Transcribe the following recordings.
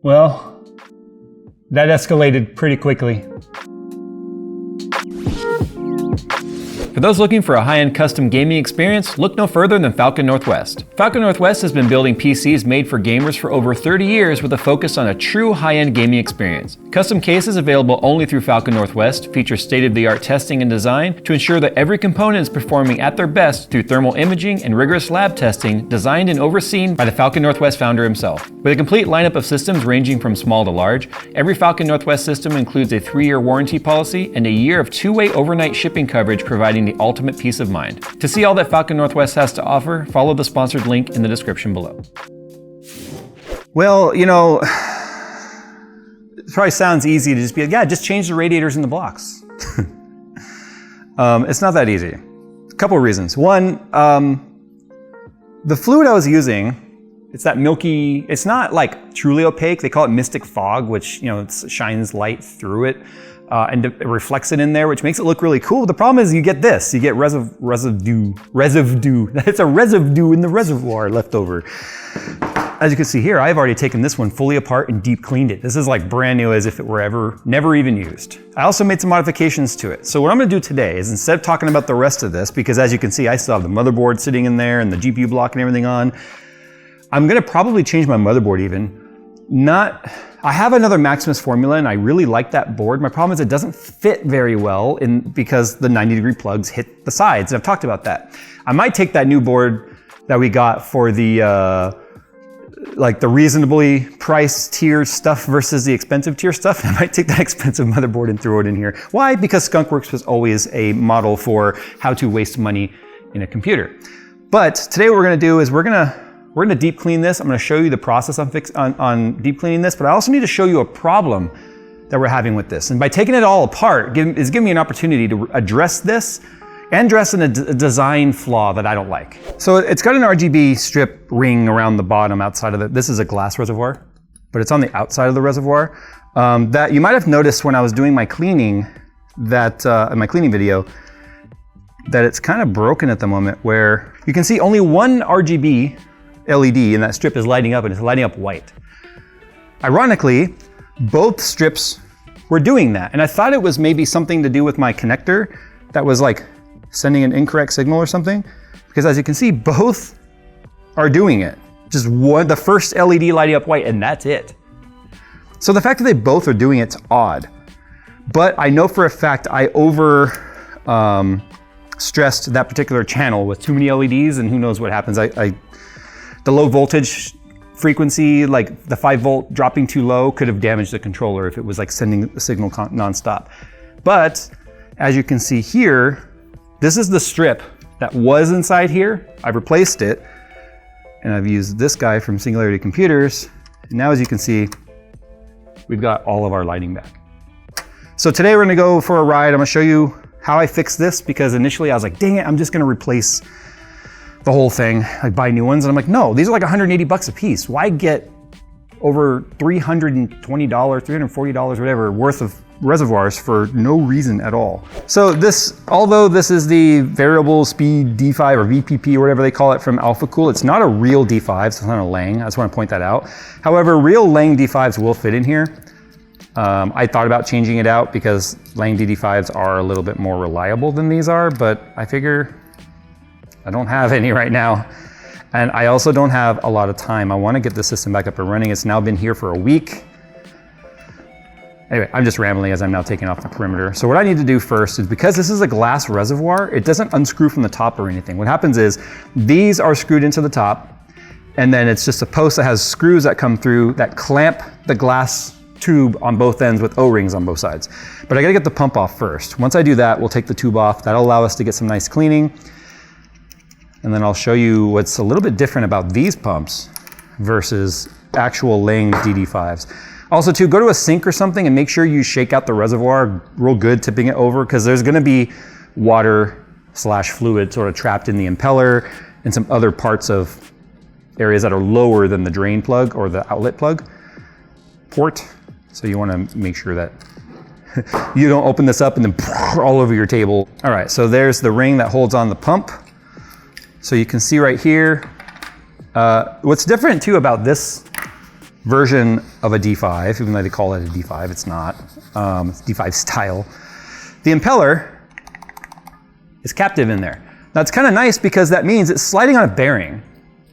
Well, that escalated pretty quickly. For those looking for a high-end custom gaming experience, look no further than Falcon Northwest. Falcon Northwest has been building PCs made for gamers for over 30 years with a focus on a true high-end gaming experience. Custom cases available only through Falcon Northwest feature state-of-the-art testing and design to ensure that every component is performing at their best through thermal imaging and rigorous lab testing designed and overseen by the Falcon Northwest founder himself. With a complete lineup of systems ranging from small to large, every Falcon Northwest system includes a 3-year warranty policy and a year of 2-way overnight shipping coverage, providing the ultimate peace of mind. To see all that Falcon Northwest has to offer, follow the sponsored link in the description below. Well, you know, it probably sounds easy to just be like, yeah, just change the radiators in the blocks. It's not that easy. A couple of reasons. One, the fluid I was using, it's that milky, it's not like truly opaque. They call it mystic fog, which, you know, it shines light through it. And it reflects it in there, which makes it look really cool. The problem is you get this, you get residue. It's a residue in the reservoir left over. As you can see here, I've already taken this one fully apart and deep cleaned it. This is like brand new as if it were never even used. I also made some modifications to it. So what I'm gonna do today is, instead of talking about the rest of this, because as you can see, I still have the motherboard sitting in there and the GPU block and everything on, I'm gonna probably change my motherboard even. I have another Maximus formula and I really like that board. My problem is it doesn't fit very well because the 90-degree plugs hit the sides, and I've talked about that. I might take that new board that we got for the like the reasonably priced tier stuff versus the expensive tier stuff. I might take that expensive motherboard and throw it in here. Why? Because Skunkworks was always a model for how to waste money in a computer. But today what we're gonna do is we're gonna deep clean this. I'm gonna show you the process on deep cleaning this, but I also need to show you a problem that we're having with this. And by taking it all apart, it's giving me an opportunity to address this and address a design flaw that I don't like. So it's got an RGB strip ring around the bottom outside of it. This is a glass reservoir, but it's on the outside of the reservoir. That you might have noticed when I was doing my cleaning, that in my cleaning video, that it's kind of broken at the moment, where you can see only one RGB LED and that strip is lighting up, and it's lighting up white. Ironically, both strips were doing that. And I thought it was maybe something to do with my connector that was like sending an incorrect signal or something. Because as you can see, both are doing it. Just one, the first LED lighting up white, and that's it. So the fact that they both are doing it's odd. But I know for a fact I stressed that particular channel with too many LEDs, and who knows what happens. The low voltage frequency, like the 5-volt dropping too low, could have damaged the controller if it was like sending the signal nonstop. But as you can see here, this is the strip that was inside here. I've replaced it, and I've used this guy from Singularity Computers. And now as you can see, we've got all of our lighting back. So today we're gonna go for a ride. I'm gonna show you how I fixed this, because initially I was like, dang it, I'm just gonna replace the whole thing, like buy new ones. And I'm like, no, these are like 180 bucks a piece. Why get over $320, $340, whatever, worth of reservoirs for no reason at all? So this, although this is the variable speed D5 or VPP or whatever they call it from AlphaCool, it's not a real D5, so it's not a Lang. I just want to point that out. However, real Lang D5s will fit in here. I thought about changing it out because Lang DD5s are a little bit more reliable than these are, but I figure I don't have any right now. And I also don't have a lot of time. I want to get the system back up and running. It's now been here for a week. Anyway, I'm just rambling as I'm now taking off the perimeter. So what I need to do first is, because this is a glass reservoir, it doesn't unscrew from the top or anything. What happens is these are screwed into the top, and then it's just a post that has screws that come through that clamp the glass tube on both ends with O-rings on both sides. But I gotta get the pump off first. Once I do that, we'll take the tube off. That'll allow us to get some nice cleaning. And then I'll show you what's a little bit different about these pumps versus actual Lang DD5s. Also too, go to a sink or something and make sure you shake out the reservoir real good, tipping it over, because there's gonna be water / fluid sort of trapped in the impeller and some other parts of areas that are lower than the drain plug or the outlet plug port. So you wanna make sure that you don't open this up and then all over your table. All right, so there's the ring that holds on the pump. So you can see right here, what's different too about this version of a D5, even though they call it a D5, it's not. It's D5 style. The impeller is captive in there. Now it's kind of nice because that means it's sliding on a bearing.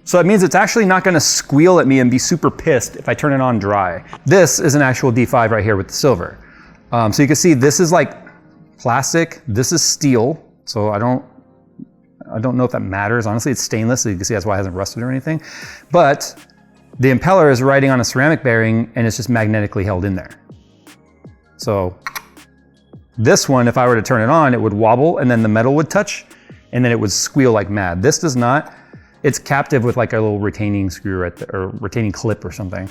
So that means it's actually not going to squeal at me and be super pissed if I turn it on dry. This is an actual D5 right here with the silver. So you can see this is like plastic, this is steel. So I don't know if that matters. Honestly, it's stainless, so you can see that's why it hasn't rusted or anything. But the impeller is riding on a ceramic bearing and it's just magnetically held in there. So this one, if I were to turn it on, it would wobble and then the metal would touch and then it would squeal like mad. This does not. It's captive with like a little retaining screw or retaining clip or something.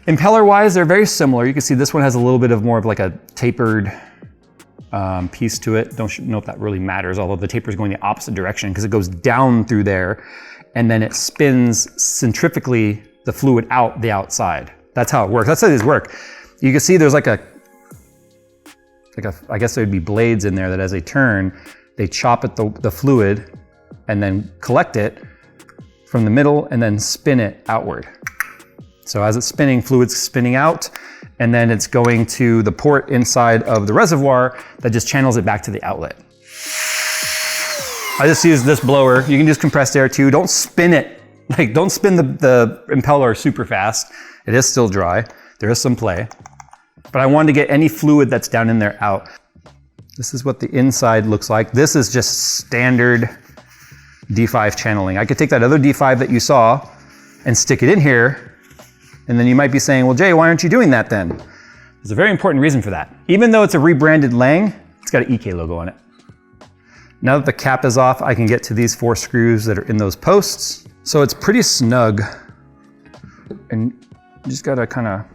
Impeller wise, they're very similar. You can see this one has a little bit of more of like a tapered piece to it. Don't know if that really matters, although the taper is going the opposite direction because it goes down through there and then it spins centrifugally the fluid out the outside. That's how it works. That's how these work. You can see there's I guess there'd be blades in there that as they turn, they chop at the fluid and then collect it from the middle and then spin it outward. So as it's spinning, fluid's spinning out and then it's going to the port inside of the reservoir that just channels it back to the outlet. I just use this blower. You can use compressed air too. Don't spin it. Like don't spin the impeller super fast. It is still dry. There is some play. But I wanted to get any fluid that's down in there out. This is what the inside looks like. This is just standard D5 channeling. I could take that other D5 that you saw and stick it in here. And then you might be saying, well, Jay, why aren't you doing that then? There's a very important reason for that. Even though it's a rebranded Lang, it's got an EK logo on it. Now that the cap is off, I can get to these 4 screws that are in those posts. So it's pretty snug. And you just gotta kind of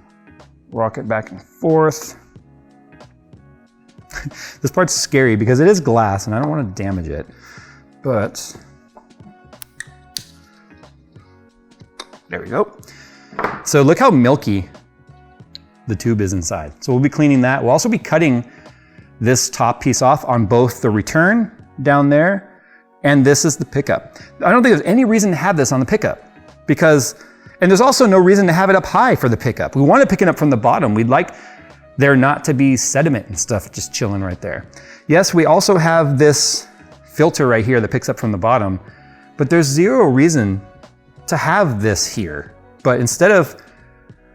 rock it back and forth. This part's scary because it is glass and I don't want to damage it, but there we go. So look how milky the tube is inside. So we'll be cleaning that. We'll also be cutting this top piece off on both the return down there and this is the pickup. I don't think there's any reason to have this on the pickup and there's also no reason to have it up high for the pickup. We want to pick it up from the bottom. We'd like there not to be sediment and stuff just chilling right there. Yes, we also have this filter right here that picks up from the bottom, but there's zero reason to have this here. But instead of,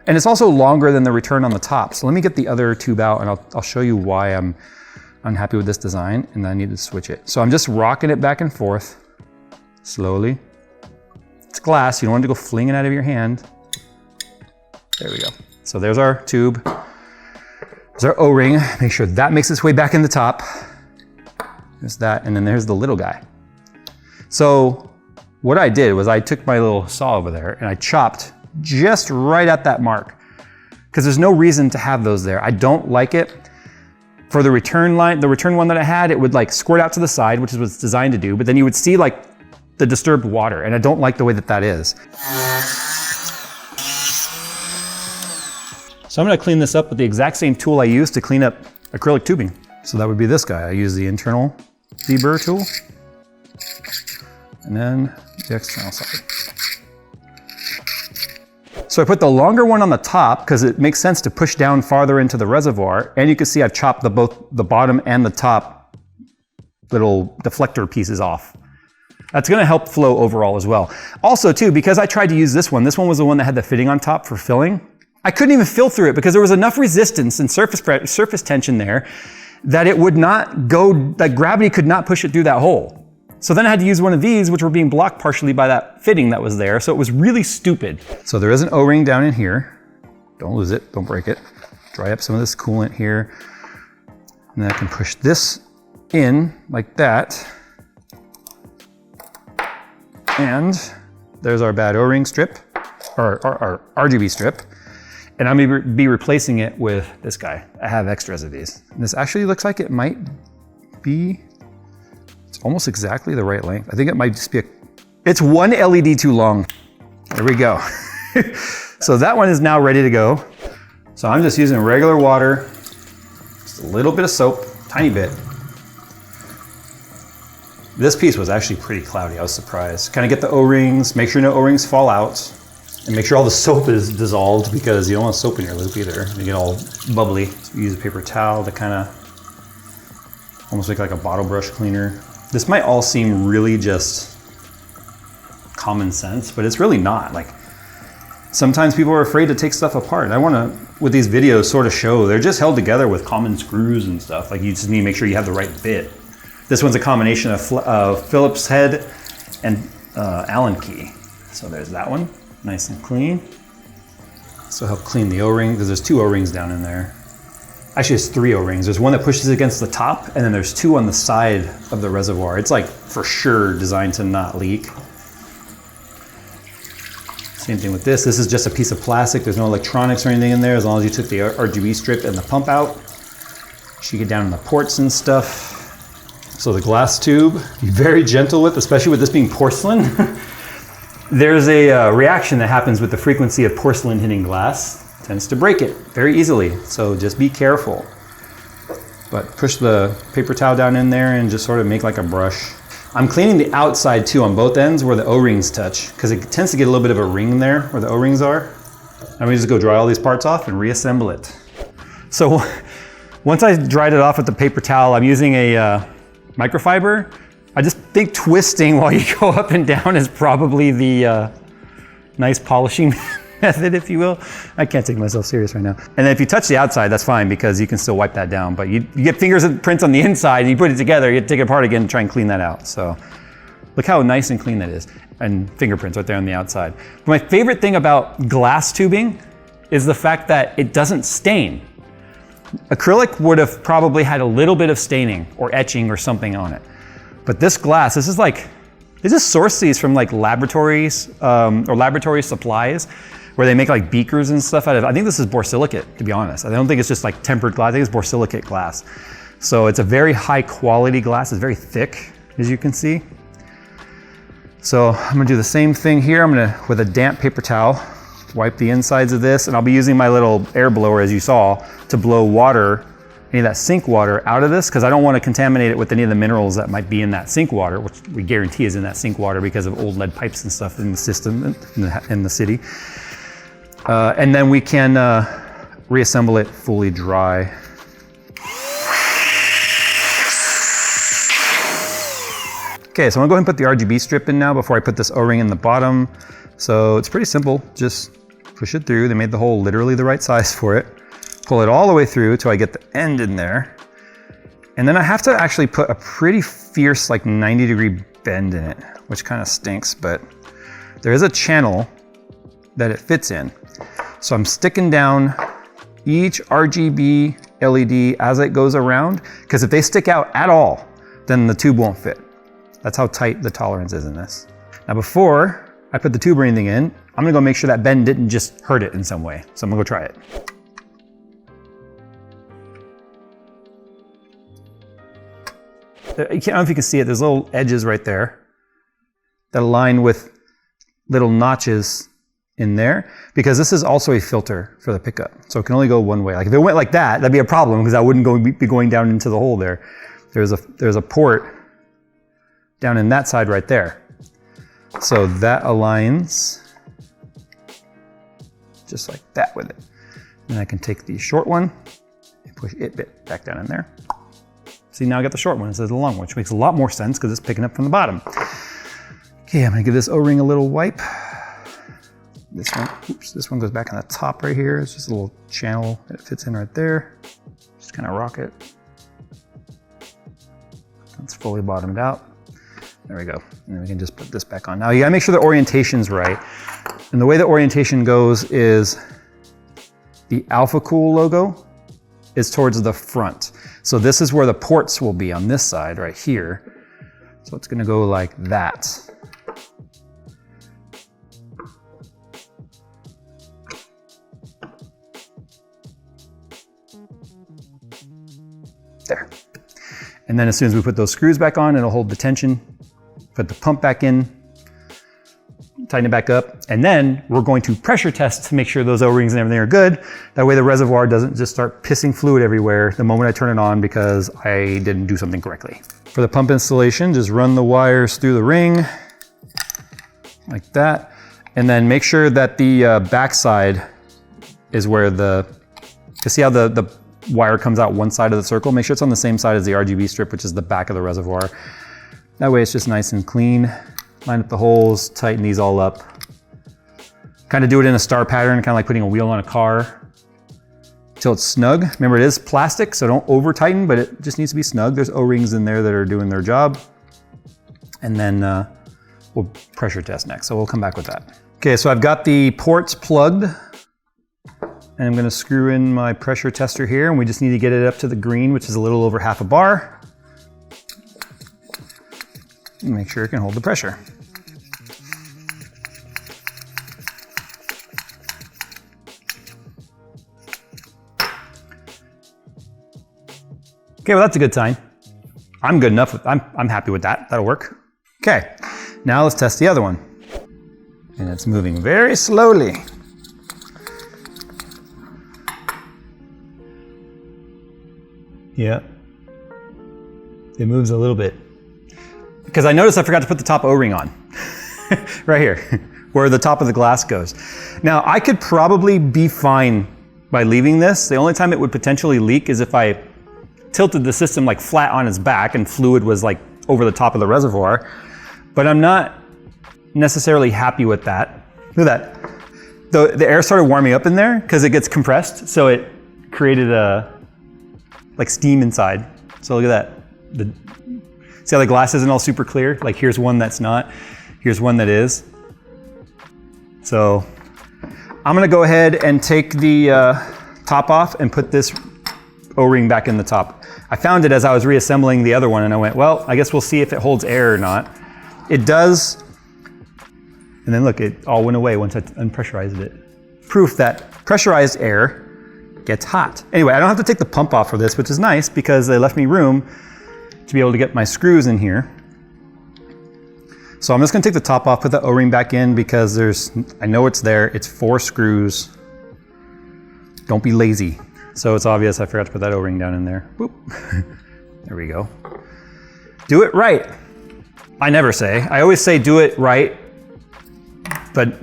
and it's also longer than the return on the top. So let me get the other tube out and I'll show you why I'm unhappy with this design and I need to switch it. So I'm just rocking it back and forth slowly. It's glass, you don't want it to go flinging out of your hand. There we go. So there's our tube. There's our O-ring. Make sure that makes its way back in the top. There's that, and then there's the little guy. So what I did was I took my little saw over there and I chopped just right at that mark because there's no reason to have those there. I don't like it. For the return line, the return one that I had, it would like squirt out to the side, which is what it's designed to do, but then you would see like the disturbed water, and I don't like the way that that is. So I'm gonna clean this up with the exact same tool I used to clean up acrylic tubing. So that would be this guy. I use the internal deburr tool, and then the external side. So I put the longer one on the top because it makes sense to push down farther into the reservoir, and you can see I've chopped both the bottom and the top little deflector pieces off. That's gonna help flow overall as well. Also too, because I tried to use this one was the one that had the fitting on top for filling. I couldn't even fill through it because there was enough resistance and surface tension there that it would not go, like gravity could not push it through that hole. So then I had to use one of these, which were being blocked partially by that fitting that was there. So it was really stupid. So there is an O-ring down in here. Don't lose it, don't break it. Dry up some of this coolant here. And then I can push this in like that. And there's our bad O-ring strip, or our RGB strip. And I'm gonna be replacing it with this guy. I have extras of these. And this actually looks like it might be, it's almost exactly the right length. I think it might just be it's one LED too long. There we go. So that one is now ready to go. So I'm just using regular water, just a little bit of soap, tiny bit. This piece was actually pretty cloudy, I was surprised. Kind of get the O-rings, make sure no O-rings fall out. And make sure all the soap is dissolved because you don't want soap in your loop either. You get all bubbly. So use a paper towel to kind of almost make like a bottle brush cleaner. This might all seem really just common sense, but it's really not. Like sometimes people are afraid to take stuff apart. I want to, with these videos, sort of show they're just held together with common screws and stuff. Like you just need to make sure you have the right bit. This one's a combination of Phillips head and Allen key. So there's that one. Nice and clean. So help clean the O-ring, because there's 2 O-rings down in there. Actually, it's 3 O-rings. There's one that pushes against the top, and then there's 2 on the side of the reservoir. It's like for sure designed to not leak. Same thing with this. This is just a piece of plastic. There's no electronics or anything in there, as long as you took the RGB strip and the pump out. You get down in the ports and stuff. So the glass tube, be very gentle with, especially with this being porcelain. There's a reaction that happens with the frequency of porcelain hitting glass. It tends to break it very easily, so just be careful. But push the paper towel down in there and just sort of make like a brush. I'm cleaning the outside too on both ends where the O-rings touch, because it tends to get a little bit of a ring there where the O-rings are. I'm gonna just go dry all these parts off and reassemble it. So once I dried it off with the paper towel, I'm using a microfiber. I just think twisting while you go up and down is probably the nice polishing method, if you will. I can't take myself serious right now. And then if you touch the outside, that's fine because you can still wipe that down. But you get fingers and prints on the inside, and you put it together, you have to take it apart again and try and clean that out. So look how nice and clean that is. And fingerprints right there on the outside. But my favorite thing about glass tubing is the fact that it doesn't stain. Acrylic would have probably had a little bit of staining or etching or something on it. But this glass, this is like, they just source these from like laboratories or laboratory supplies where they make like beakers and stuff out of it. I think this is borosilicate, to be honest. I don't think it's just like tempered glass. I think it's borosilicate glass. So it's a very high quality glass. It's very thick, as you can see. So I'm gonna do the same thing here. I'm gonna, with a damp paper towel, wipe the insides of this, and I'll be using my little air blower, as you saw, to blow water, any of that sink water out of this, because I don't want to contaminate it with any of the minerals that might be in that sink water, which we guarantee is in that sink water because of old lead pipes and stuff in the system, in the city. And then we can reassemble it fully dry. Okay, so I'm gonna go ahead and put the RGB strip in now before I put this O-ring in the bottom. So it's pretty simple, just push it through. They made the hole literally the right size for it. Pull it all the way through till I get the end in there. And then I have to actually put a pretty fierce, like 90-degree bend in it, which kind of stinks, but there is a channel that it fits in. So I'm sticking down each RGB LED as it goes around, because if they stick out at all, then the tube won't fit. That's how tight the tolerance is in this. Now before I put the tube or anything in, I'm gonna go make sure that bend didn't just hurt it in some way. So I'm gonna go try it. I don't know if you can see it, there's little edges right there that align with little notches in there, because this is also a filter for the pickup. So it can only go one way. Like if it went like that, that'd be a problem because I wouldn't be going down into the hole there. There's a port down in that side right there. So that aligns just like that with it. And I can take the short one and push it back down in there. See, now I got the short one instead of the long one, which makes a lot more sense because it's picking up from the bottom. Okay, I'm gonna give this O-ring a little wipe. This one goes back on the top right here. It's just a little channel that it fits in right there. Just kind of rock it. It's fully bottomed out. There we go. And then we can just put this back on. Now you gotta make sure the orientation's right. And the way the orientation goes is the Alpha Cool logo is towards the front. So this is where the ports will be on this side right here. So it's gonna go like that. There. And then as soon as we put those screws back on, it'll hold the tension. Put the pump back in, tighten it back up, and then we're going to pressure test to make sure those O-rings and everything are good. That way the reservoir doesn't just start pissing fluid everywhere the moment I turn it on because I didn't do something correctly. For the pump installation, just run the wires through the ring like that. And then make sure that the backside is where you see how the wire comes out one side of the circle? Make sure it's on the same side as the RGB strip, which is the back of the reservoir. That way it's just nice and clean. Line up the holes, tighten these all up. Kind of do it in a star pattern, kind of like putting a wheel on a car. Till it's snug. Remember, it is plastic, so don't over tighten, but it just needs to be snug. There's O-rings in there that are doing their job. And then we'll pressure test next, so we'll come back with that. Okay, so I've got the ports plugged, and I'm gonna screw in my pressure tester here, and we just need to get it up to the green, which is a little over half a bar. And make sure it can hold the pressure. Okay, well that's a good sign. I'm good enough with, I'm happy with that. That'll work. Okay, now let's test the other one. And it's moving very slowly. Yeah, it moves a little bit. Because I noticed I forgot to put the top O-ring on. Right here, where the top of the glass goes. Now, I could probably be fine by leaving this. The only time it would potentially leak is if I tilted the system like flat on its back and fluid was like over the top of the reservoir. But I'm not necessarily happy with that. Look at that. The air started warming up in there because it gets compressed. So it created like steam inside. So look at that. See how the glass isn't all super clear? Like here's one that's not, here's one that is. So I'm gonna go ahead and take the top off and put this O-ring back in the top. I found it as I was reassembling the other one and I went, well, I guess we'll see if it holds air or not. It does. And then look, it all went away once I unpressurized it. Proof that pressurized air gets hot. Anyway, I don't have to take the pump off for this, which is nice because they left me room to be able to get my screws in here. So I'm just gonna take the top off, put the O-ring back in because I know it's there. It's 4 screws. Don't be lazy. So it's obvious I forgot to put that O-ring down in there. Boop. There we go. Do it right. I never say. I always say do it right, but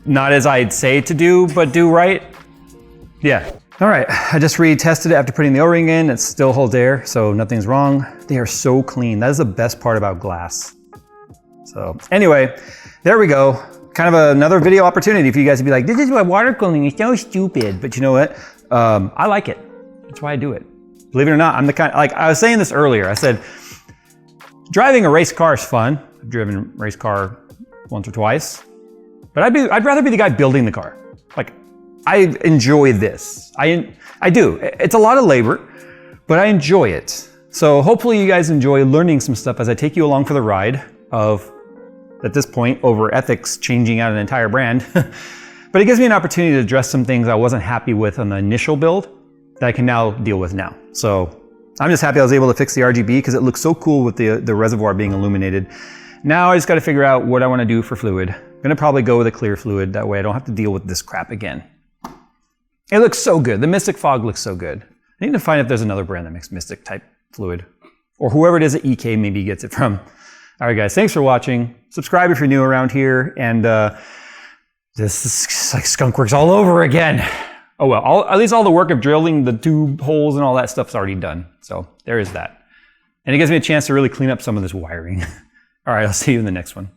not as I'd say to do, but do right. Yeah. All right, I just retested it after putting the O-ring in. It still holds air, so nothing's wrong. They are so clean. That is the best part about glass. So anyway, there we go. Kind of another video opportunity for you guys to be like, this is what water cooling is so stupid. But you know what? I like it. That's why I do it. Believe it or not, I'm the kind, like I was saying this earlier. I said, driving a race car is fun. I've driven a race car once or twice, but I'd rather be the guy building the car. Like, I enjoy this. I do. It's a lot of labor, but I enjoy it. So hopefully you guys enjoy learning some stuff as I take you along for the ride of, at this point, over ethics changing out an entire brand. But it gives me an opportunity to address some things I wasn't happy with on the initial build that I can now deal with now. So I'm just happy I was able to fix the RGB because it looks so cool with the reservoir being illuminated. Now I just got to figure out what I want to do for fluid. I'm going to probably go with a clear fluid. That way I don't have to deal with this crap again. It looks so good. The Mystic Fog looks so good. I need to find if there's another brand that makes Mystic type fluid. Or whoever it is at EK maybe gets it from. All right, guys, thanks for watching. Subscribe if you're new around here. And this is like Skunkworks all over again. Oh well, at least all the work of drilling the tube holes and all that stuff's already done. So there is that. And it gives me a chance to really clean up some of this wiring. All right, I'll see you in the next one.